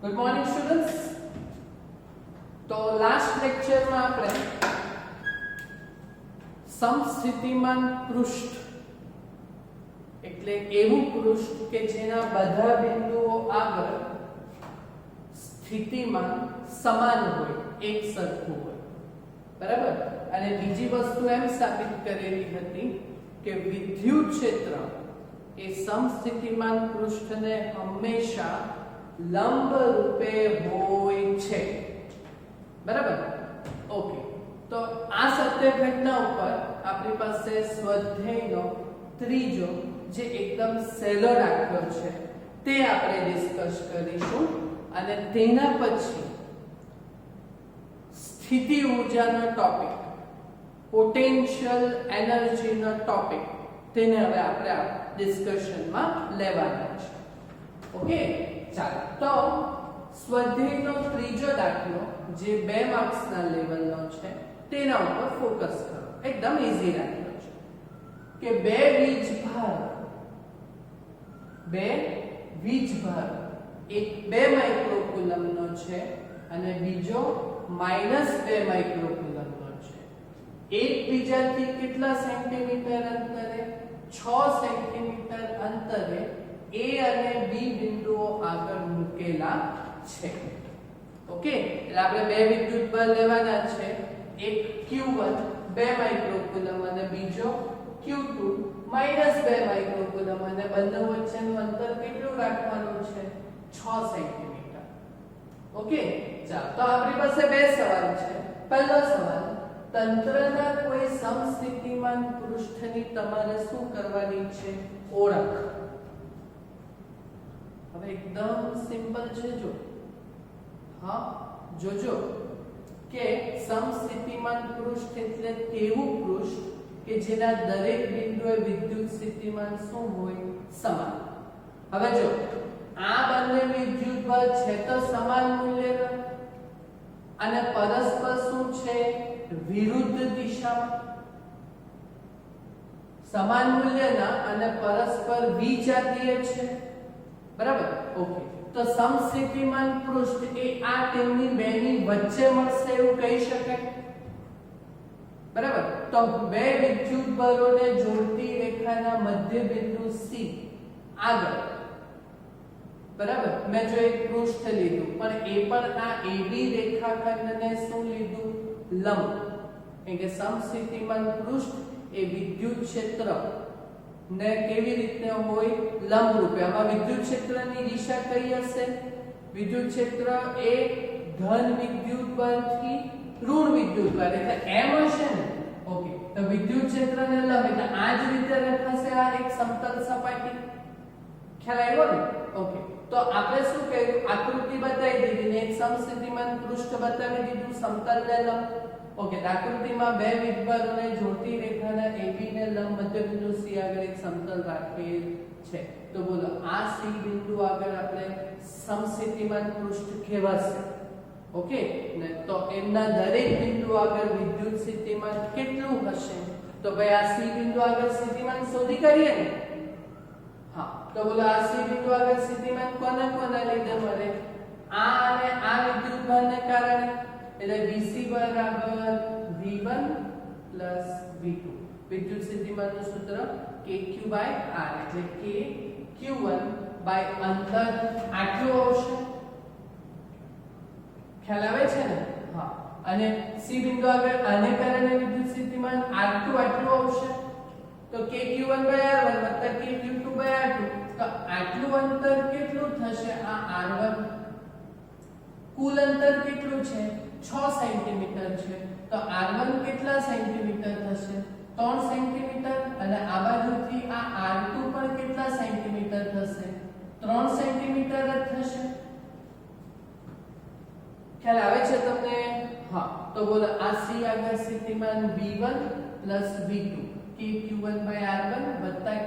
Good morning students. તો last લેક્ચરમાં આપણે સમસ્થિતિમાન પૃષ્ઠ એટલે એવું પૃષ્ઠ કે જેના બધા બિંદુઓ આગળ સ્થિતિમાન સમાન હોય, એક સરખું હોય, બરાબર. અને બીજી વસ્તુ એમ સાબિત કરેલી હતી કે વિદ્યુત ક્ષેત્ર એ સમસ્થિતિમાન પૃષ્ઠને હંમેશા લંબ રૂપે હોય છે, બરાબર. ઓકે, તો આ સત્ય ઘટના ઉપર આપણી પાસે સ્વાધ્યાયનો ત્રીજો જે એકદમ સહેલો દાખલો છે તે આપણે ડિસ્કસ કરીશું અને તેના પછી સ્થિતિ ઊર્જાનો ટોપિક, પોટેન્શિયલ એનર્જીનો ટોપિક, તેને હવે આપણે આ ડિસ્કશનમાં લેવાના છે. ઓકે, ચાલો. તો સ્વાધ્યાયનો ત્રીજો દાખલો જે 2 માર્ક્સના લેવલનો છે તેના ઉપર ફોકસ કરો. એકદમ ઈઝી દાખલો છે કે બે વીજભાર એક 2 માઇક્રોકુલમનો છે અને બીજો -2 માઇક્રોકુલમનો છે. એકબીજાથી કેટલા સેન્ટીમીટર અંતરે? 6 સેન્ટીમીટર અંતરે A અને B બિંદુઓ આગળ મૂકેલા છે. ઓકે, એટલે આપણે બે વિદ્યુતભાર લેવાના છે. એક Q1 2 માઇક્રોકુલમ અને બીજો Q2 -2 માઇક્રોકુલમ, અને બંને વચ્ચેનું અંતર કેટલું રાખવાનું છે? 6 સેન્ટીમીટર. ઓકે, ચાલો. તો આપણી પાસે બે સવાલ છે. પહેલો સવાલ, તંત્રના કોઈ સમસ્થિતિમાન પૃષ્ઠની તમારે શું કરવાની છે? ઓળખ. હવે એકદમ સિમ્પલ છે. જો હા, જોજો કે સમસ્થિતિમાન પૃષ્ઠ એટલે તેવું પૃષ્ઠ કે જેના દરેક બિંદુએ વિદ્યુત સ્થિતિમાન શું હોય? સમાન. હવે જો આ બંને વિદ્યુતભાર છે તો સમાન મૂલ્યના અને પરસ્પર શું છે? વિરુદ્ધ દિશામાં. સમાન મૂલ્યના અને પરસ્પર વિજાતીય છે, બરાબર. ઓકે, તો સમસ્થિતિમાન પૃષ્ઠ એ આ તેમની બેની વચ્ચે મળશે એવું કહી શકાય, બરાબર. તો બે વિદ્યુતભારોને જોડતી રેખાના મધ્ય બિંદુ C આગળ, બરાબર, મેં જો એક પૃષ્ઠ લીધું પણ એ પણ આ AB રેખાખંડને શું લીધું? લંબ. એટલે કે સમસ્થિતિમાન પૃષ્ઠ એ વિદ્યુત ક્ષેત્ર ને કેવી રીતે હોય? લંબ રૂપે. આમાં વિદ્યુત ક્ષેત્રની દિશા કઈ હશે? વિદ્યુત ક્ષેત્ર એ ધન વિદ્યુતભારથી ઋણ વિદ્યુતભાર એટલે એમ હશે ને. ઓકે, તો વિદ્યુત ક્ષેત્રને લંબ એટલે આ જ રીતે રખાશે આ એક સમતલ સપાટી. ખ્યાલ આવ્યો ને? ઓકે, તો આપણે શું કર્યું? આકૃતિ બતાવી દીધી ને એક સમસ્થિતિમાન પૃષ્ઠ બતાવી દીધું સમતલ ને લંબ. ઓકે, આકૃતિમાં બે વિદ્યુતભારોને જોડતી રેખાના AB ને લંબ મધ્ય બિંદુ C આગળ એક સમતલ રાખેલ છે. તો બોલો આ C બિંદુ આગળ આપણે સમસ્થિતિમાન પૃષ્ઠ કહેવાશે. ઓકે, ને તો એમના દરેક બિંદુ આગળ વિદ્યુત સ્થિતિમાન કેટલું હશે? તો ભાઈ આ C બિંદુ આગળ સ્થિતિમાન શોધી કાઢીએ ને. હા, તો બોલો આ C બિંદુ આગળ સ્થિતિમાન કોના લીધે મળે? આ અને આ વિદ્યુતભારને કારણે. એટલે VC બરાબર V1 V2. વિદ્યુત સ્થિતિમાનનું સૂત્ર KQ/R એટલે KQ1 અંતર આટલું આવશે. ખ્યાલ આવે છે ને? હા. અને C બિંદુ આગળ આને કારણે વિદ્યુત સ્થિતિમાન R2 આટલું આવશે. તો KQ1/R1 KQ2/R2. તો આટલું અંતર કેટલું થશે? આ R1. કુલ અંતર કેટલું છે? 6 સેન્ટીમીટર છે. તો R1 કેટલા સેન્ટીમીટર થશે? 3 સેન્ટીમીટર. અને આ બાજુથી આ R2 પણ કેટલા સેન્ટીમીટર થશે? 3 સેન્ટીમીટર જ થશે. ખ્યાલ આવે છે તમને? હા. તો બોલો આ C આગળ સ્થિતિમાન V1 V2 KQ1/R1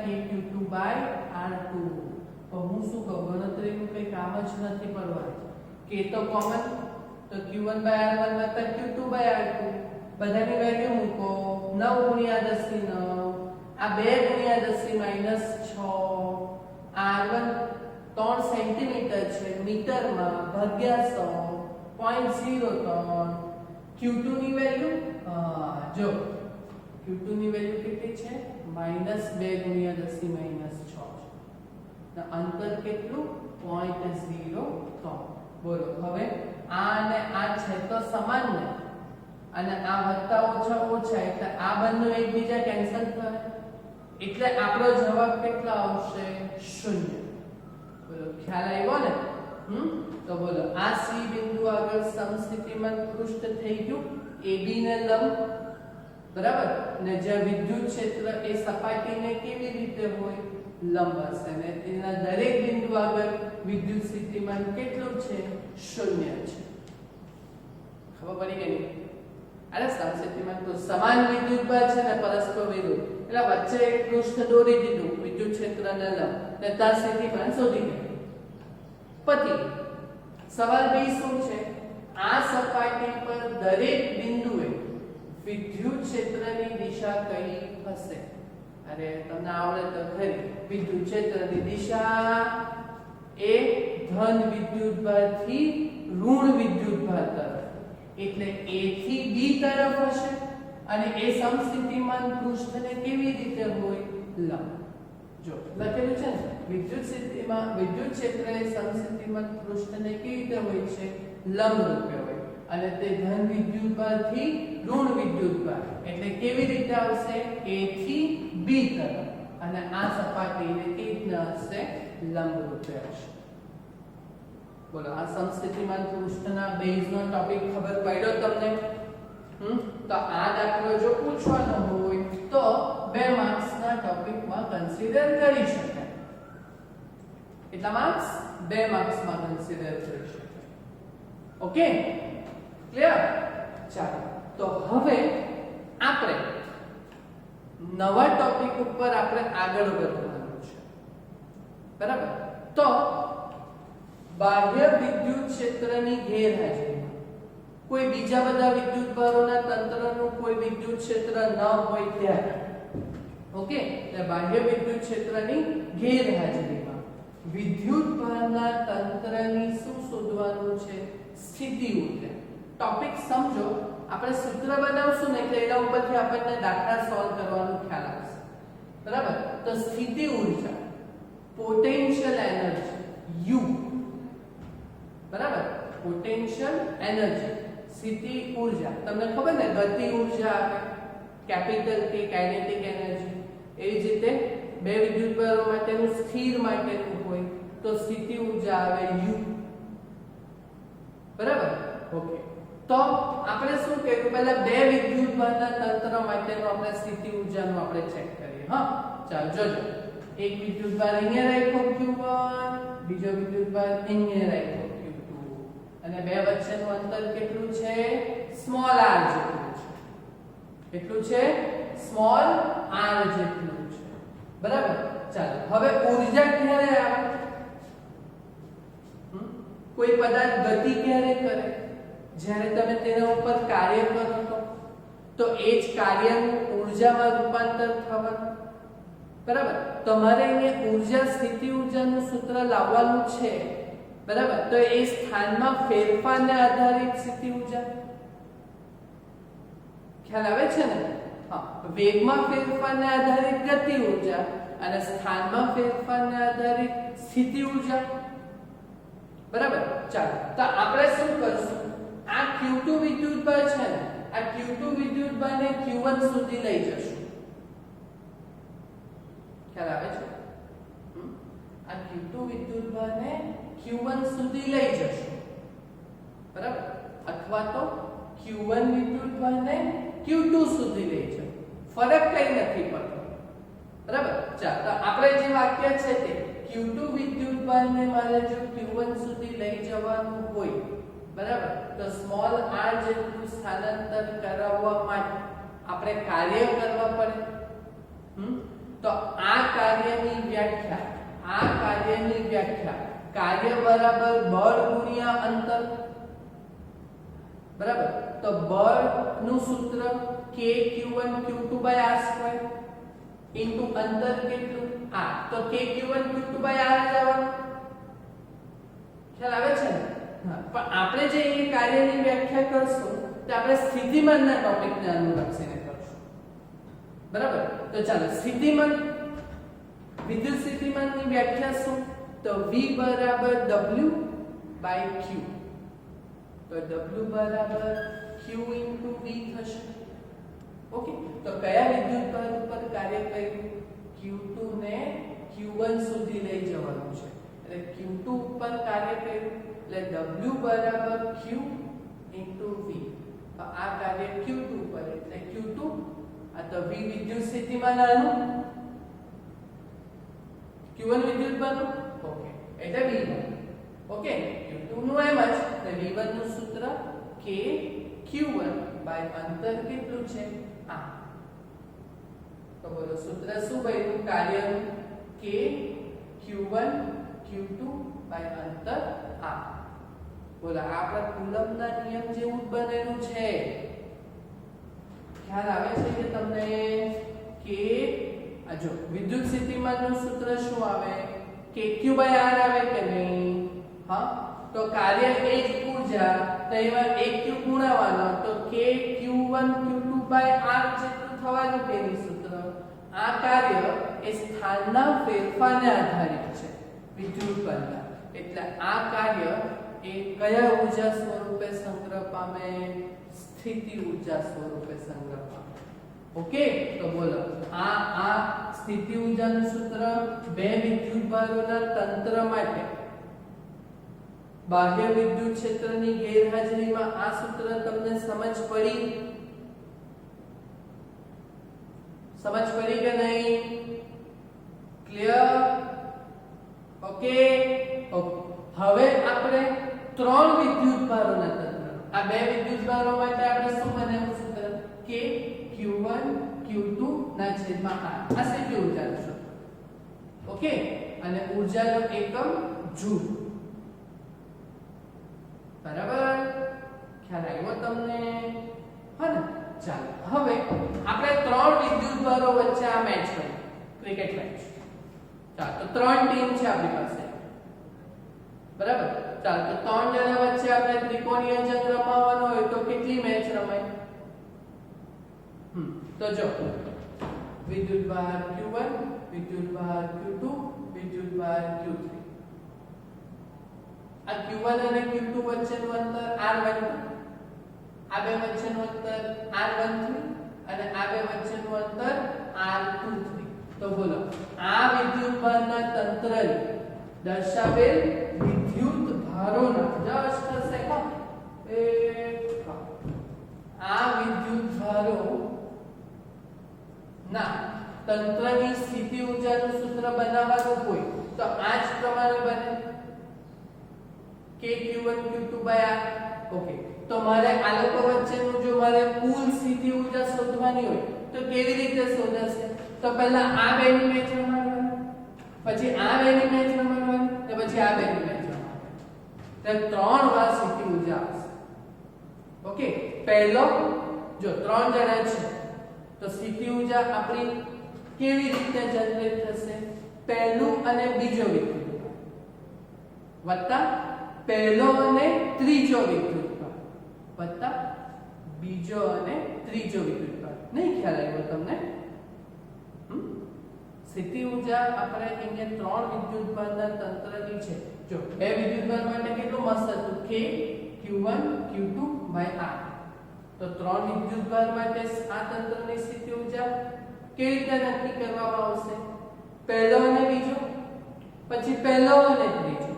KQ2/R2. તો હું શું કહું? ગણતરીનું કંઈ કામ જ નથી પડવાનું. K તો કોમન, તો Q1/R1 Q2/R2 બધાની વેલ્યુ મૂકો. 9 × 10⁹ 9, આ 2 × 10⁻⁶ R1 3 સેન્ટીમીટર છે મીટરમાં ભાગ્યા 100 0.03 Q2 ની વેલ્યુ જો Q2 ની વેલ્યુ કેટલી છે -2 × 10⁻6 છે અંતર કેટલું 0.03 બોલો હવે આ અને આ છે તો સમાન ને અને આ વત્તા ઓછા ઓછા એટલે આ બંને એકબીજા કેન્સલ થાય એટલે આપણો જવાબ કેટલો આવશે 0 બોલો ખ્યાલ આવ્યો ને તો બોલો આ C બિંદુ આગળ સમસ્થિતિમાન પૃષ્ઠ થઈ ગયું AB ને લંબ બરાબર ને જે વિદ્યુત ક્ષેત્ર એ સપાટીને કેવી રીતે હોય લંબ હશે ને તેના દરેક બિંદુ આગળ વિદ્યુત સ્થિતિમાન કેટલું છે 0 છે ખબર પડી કે નહીં અરે સમસ્થિતિમાન તો સમાન વિદ્યુતભાર છે ને પરસ્પર વિરુદ્ધ એટલે વચ્ચે એક પૃષ્ઠ દોરી દીધું વિદ્યુત ક્ષેત્રને લંબ ને તાર સ્થિતિમાન શોધી કાઢ્યું પછી સવાલ B શું છે આ સપાટી પર દરેક બિંદુએ વિદ્યુત ક્ષેત્રની દિશા કઈ હશે અરે તમને આવડે તો ખરી વિદ્યુત ક્ષેત્રની દિશા એ ધન વિદ્યુતભાર થી ઋણ વિદ્યુતભાર તરફ એટલે A થી B તરફ હશે અને એ સમસ્થિતિમાન પૃષ્ઠને કેવી રીતે હોય લંબ જો લખેલું છે ને વિદ્યુત ક્ષેત્ર એ સમસ્થિતિમાન પૃષ્ઠને કેવી રીતે હોય છે લંબ રૂપે હોય અને તે ધન વિદ્યુતભાર થી ઋણ વિદ્યુતભાર એટલે કેવી રીતે આવશે A થી B તરફ અને આ સપાટીને કેવી રીતના હશે લંબ રૂપે હશે બોલો આ સમસ્થિતિમાન પૃષ્ઠના બેઝનો ટોપિક ખબર પડ્યો તમને તો આ દાખલો જો પૂછવાનો હોય તો 2 માર્ક્સના ટોપિકમાં કન્સિડર કરી શકાય કેટલા માર્ક્સ 2 માર્ક્સમાં કન્સિડર કરી શકાય ઓકે ક્લિયર ચાલો તો હવે આપણે નવા ટોપિક ઉપર આપણે આગળ વધવાનું છે બરાબર તો બાહ્ય વિદ્યુત ક્ષેત્રની ગેરહાજરીમાં કોઈ બીજા બધા વિદ્યુતભારોના તંત્રનું કોઈ વિદ્યુત ક્ષેત્ર ન હોય ત્યારે ઓકે એટલે બાહ્ય વિદ્યુત ક્ષેત્રની ગેરહાજરીમાં વિદ્યુતભારના તંત્રની શું શોધવાનું છે સ્થિતિ ઊર્જા ટોપિક સમજો આપણે સૂત્ર બનાવશું ને એટલે એના ઉપરથી આપણને દાખલા સોલ્વ કરવાનો ખ્યાલ આવશે બરાબર તો સ્થિતિ ઊર્જા પોટેન્શિયલ એનર્જી U બરાબર પોટેન્શિયલ એનર્જી સ્થિતિ ઊર્જા તમને ખબર ને ગતિ ઊર્જા આવે કેપિટલ કે કાઇનેટિક એનર્જી એવી જ રીતે બે વિદ્યુતભારો માટેનું સ્થિર માટેનું હોય તો સ્થિતિ ઊર્જા આવે U બરાબર ઓકે તો આપણે શું કર્યું પહેલા બે વિદ્યુતભારના તંત્ર માટેનું આપણે સ્થિતિ ઊર્જાનું આપણે ચેક કરીએ હા ચાલો જોજો એક વિદ્યુતભાર અહીંયા રાખ્યો Q1 બીજો વિદ્યુતભાર અહીંયા રાખ્યો અને બે વચ્ચેનું અંતર કેટલું છે સ્મોલ r જેટલું છે કેટલું છે સ્મોલ r જેટલું છે બરાબર ચાલો હવે ઊર્જા ક્યારે આવે કોઈ પદાર્થ ગતિ ક્યારે કરે જ્યારે તમે તેના ઉપર કાર્ય કરો તો એ જ કાર્યનું ઊર્જામાં રૂપાંતર થવાનું બરાબર તમારે અહીંયા ઊર્જા સ્થિતિ ઊર્જાનું સૂત્ર લાવવાનું છે બરાબર તો એ સ્થાનમાં ફેરફારને આધારિત સ્થિતિ ઊર્જા ખ્યાલ આવે છે ને હા વેગમાં ફેરફારને આધારિત ગતિ ઊર્જા અને સ્થાનમાં ફેરફારને આધારિત સ્થિતિ ઊર્જા બરાબર ચાલો તો આપણે શું કરશું આ Q2 વિદ્યુતભાર છે ને આ Q2 વિદ્યુતભારને Q1 સુધી લઈ જશું ખ્યાલ આવે છે આ Q2 વિદ્યુતભારને Q1 સુધી લઈ જશું બરાબર અથવા તો Q1 વિદ્યુતભારને Q2 સુધી લઈ જશું ફરક કઈ નથી પડતો બરાબર ચાલો તો આપણે જે વાક્ય છે તે Q2 વિદ્યુતભારને મારે જો Q1 સુધી લઈ જવાનું હોય બરાબર તો સ્મોલ r જેટલું સ્થાનાંતર કરાવવા માટે આપણે કાર્ય કરવા પડે તો આ કાર્યની વ્યાખ્યા કાર્ય બરાબર બળ ગુણ્યા અંતર બરાબર તો બળ નું સૂત્ર kq1 q2/r² ઇન્ટુ અંતર કેટલું r તો kq1 q2/r જવાનું ખ્યાલ આવે છે ને? હા, પણ આપણે જે એ કાર્યની વ્યાખ્યા કરશું તે આપણે સ્થિતિમાનના ટોપિકને અનુલક્ષીને કરશું. બરાબર? તો ચાલો સ્થિતિમાન, વિદ્યુત સ્થિતિમાનની વ્યાખ્યા શું? તો V બરાબર W by Q. તો W બરાબર Q into V થશે. ઓકે, તો કયા વિદ્યુત ભાર ઉપર કાર્ય કર્યું? Q2 ને Q1 સુધી લઈ જવાનું છે. એટલે Q2 ઉપર કાર્ય કર્યું એટલે W બરાબર Q into V. આ કાર્ય Q2 પર એટલે Q2, આ તો V વિદ્યુત સ્થિતિમાન આનું, Q1 વિદ્યુત ભાર. ઓકે, એટલે V1. ઓકે, Q2 નું એમ જ, એટલે V1 નું સૂત્ર K Q1 by અંતર કેટલું છે? આ. તો બોલો સૂત્ર શું બન્યું કાર્યનું? K Q1 Q2 by અંતર આ. બોલો આ આપણા કુલમ્બના નિયમ જેવું જ બનેલું છે. ખ્યાલ આવે છે કે તમને? કે આ જો વિદ્યુત સ્થિતિમાનનું સૂત્ર શું આવે? KQ by R આવે કે નહીં? હા, તો કાર્ય એ જ ઊર્જા, તો એમાં એક Q ગુણાવાનો, તો K Q1 Q2 by R જેટલું થવાનું કે નહીં સૂત્ર? આ કાર્ય એ સ્થાનના ફેરફારને આધારિત છે વિદ્યુત બળના. એટલે આ કાર્ય એ કયા ઊર્જા સ્વરૂપે સંગ્રહ પામે? સ્થિતિ ઊર્જા સ્વરૂપે સંગ્રહ પામે. ઓકે, તો બોલો આ સ્થિતિ ઊર્જાનું સૂત્ર બે વિદ્યુત ભારોના તંત્ર માટે બાહ્ય વિદ્યુત ક્ષેત્રની ગેરહાજરીમાં આ સૂત્ર તમને સમજ પડી? સમજ પડી કે નહીં? ક્લિયર? Okay, okay. હવે આપણે ત્રણ વિદ્યુત ભારોના તંત્ર, આ બે વિદ્યુત ભારો માટે આપણે શું બનાવ્યું સૂત્ર? K Q1 Q2 ના છેદમાં R. આ સ્થિતિ ઊર્જાનું સૂત્ર. ઓકે, અને ઊર્જાનો એકમ જૂલ. બરાબર? ખ્યાલ આવ્યો તમને? હા ને? ચાલો હવે આપણે ત્રણ વિદ્યુત ભારો વચ્ચે આ મેચ કરીએ, ક્રિકેટ મેચ. ચાલો, તો ત્રણ ટીમ છે આપણી પાસે. બરાબર? ચાલો, તો ત્રણ જણા વચ્ચે આપણે ત્રિકોણીય જંગ રમાવવાનો હોય તો કેટલી મેચ રમાય? તો જો વિદ્યુત ભાર Q1, વિદ્યુત ભાર Q2, વિદ્યુત ભાર Q3. આ Q1 અને Q2 વચ્ચેનું અંતર R12, આ બે વચ્ચેનું અંતર R13 અને આ બે વચ્ચેનું અંતર R23. તો બોલો આ વિદ્યુત ભારના તંત્રને દર્શાવેલ વિદ્યુત ભારોના જસ્ટ સેકન્ડ આ વિદ્યુત ભારો ના તંત્રની સ્થિતિ ઊર્જાનું સૂત્ર બનાવવાનું હોય તો આ જ પ્રમાણે બને. K Q1 Q2 by R. Okay, તો મારે આ લોકો વચ્ચેનું જો મારે કુલ સ્થિતિ ઊર્જા શોધવાની હોય તો કેવી રીતે શોધાશે? તો પહેલા આ બેની મેચ રમાડવાની, પછી આ બેની મેચ રમાડવાની, અને પછી આ બેની મેચ રમાડવાની. તો ત્રણ વાર સ્થિતિ ઊર્જા આવશે. ઓકે, પહેલો જો ત્રણ જણા છે તો સ્થિતિ ઊર્જા આપણી કેવી રીતે જનરેટ થશે? પહેલું અને બીજો વિદ્યુત ભાર વત્તા પહેલો અને ત્રીજો વિદ્યુત ભાર વત્તા બીજો અને ત્રીજો વિદ્યુત ભાર. નહીં ખ્યાલ આવ્યો તમને? સ્થિતિ ઊર્જા આપણે અહીંયા ત્રણ વિદ્યુત ભારના તંત્રની છે. જો બે વિદ્યુત ભાર માટે કેટલું મસ્ત હતું? K Q1 Q2 by R. તો ત્રણ વિદ્યુત ભાર માટે આ તંત્રની સ્થિતિ ઊર્જા કેવી રીતે નક્કી કરવામાં આવશે? પહેલો અને બીજો, પછી પહેલો અને ત્રીજો,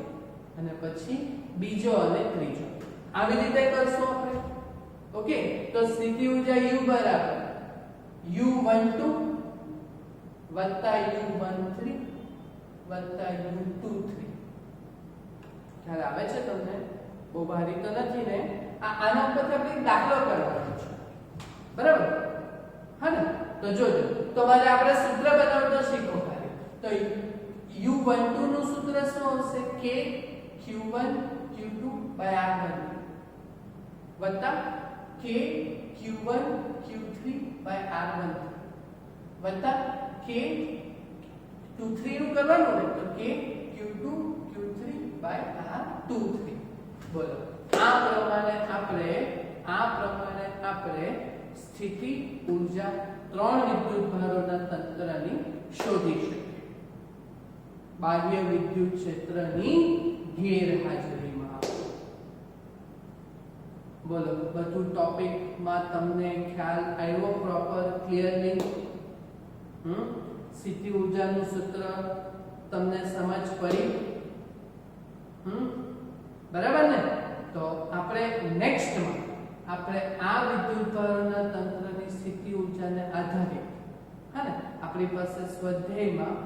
અને પછી બીજો અને ત્રીજો. આવી રીતે કરશું આપણે. ઓકે, તો સ્થિતિ ઊર્જા U બરાબર U12 વત્તા U13 વત્તા U23. ખ્યાલ આવે છે તમને? બહુ ભારી તો નથી ને? આના ઉપરથી આપણે દાખલો કરવાનો છે. બરાબર? હા ને? તો જોજો, તો મારે આપણે સૂત્ર બનાવતા શીખો ખાલી. તો U12 નું સૂત્ર શું આવશે? K Q1 Q2 by R13 વત્તા K Q1 Q3 by R13 વત્તા K Q3 નું કરવાનું ને તો K Q2 Q3 by 2 થઈ. બોલો આ પ્રમાણે આપણે સ્થિતિ ઊર્જા 3 વિદ્યુતભારોના તંત્રની શોધી શકીએ બાહ્ય વિદ્યુત ક્ષેત્રની ગેરહાજરીમાં. બોલો બધું ટોપિક માં તમને ખ્યાલ આવ્યો પ્રોપર ક્લિયરલી? સ્થિતિ ઊર્જાનું સૂત્ર તમને સમજ પડી? બરાબર ને? તો આપણે નેક્સ્ટમાં આપણે આ વિદ્યુતભારોના તંત્રની સ્થિતિ ઊર્જાને આધારે હા ને આપણી પાસે સ્વાધ્યાયમાં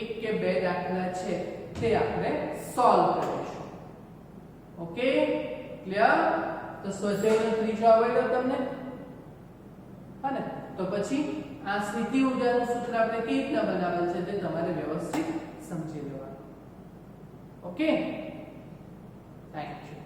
1 કે 2 દાખલા છે તે આપણે સોલ્વ કરીશું. Okay clear? તો સ્વાધ્યાયનો ત્રીજો આવડ્યો તમને? હા ને? તો પછી આ સ્થિતિ ઊર્જાનું સૂત્ર આપણે કેવી રીતના બનાવેલ છે તે તમારે વ્યવસ્થિત સમજી લેવાનું. Okay thank you.